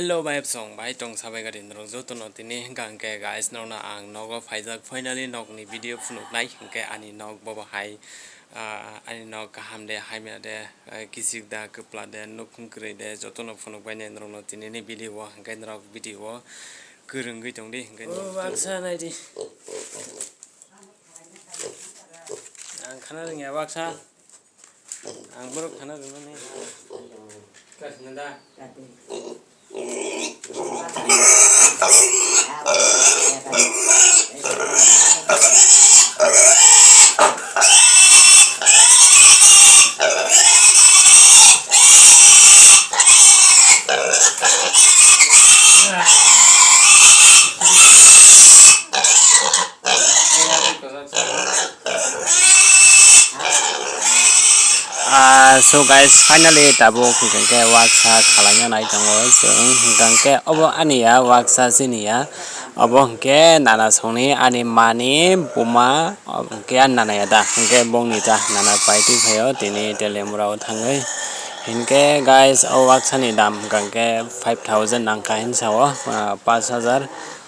Hello my song by tong sabai ga din rong zo to no tini gang ke guys no na ang no go faizak finally nok ni video phunuk nai ke ani nok bo hai ani nok kaham de hai me de kisik da kepla de nokung kre de joto no phunuk bai nen rong no tini ni video wa ke nok video kurung gui tong di ke waaksa nai di ang khana ring ya waaksa ang borok khana ring ni kas nanda so guys finally tabo ke waaksa khalanya nai tango jeng ke obo ania waaksa sinia obo ke nana soni ani mani buma ke nana yada ke bongni ta nana paiti phayo tini Teliamura thangai hinke guys o waaksa ni dam ke 5000 nangka hin sawo 5000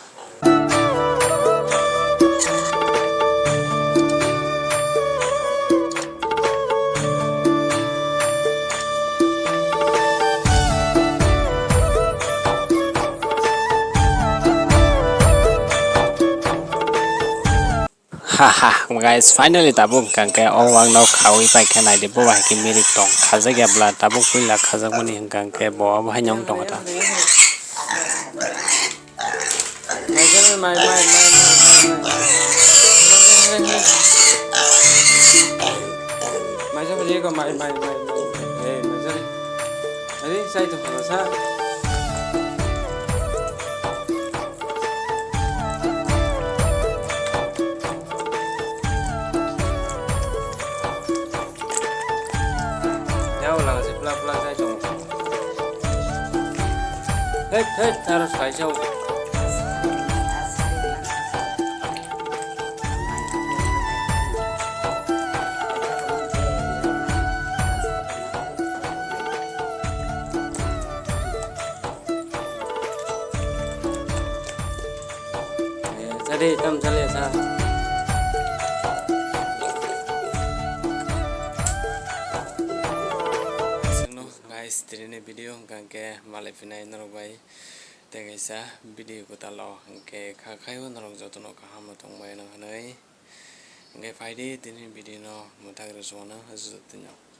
haha guys finally tabuk kangke owang no khawi pai khanai de bo hai ki mirik tong khaja ge bla tabuk puila khaja moni kangke bo bhai nyong tong ta Hết harus phải sâu ra đi tâm ra liền sao guys tini video kangke malai pinai norok bai tegaisa video ko talo ke khakai norok jotono kaham tong bai no hanai nge faidi tini video no mutagre sona hazu tinyo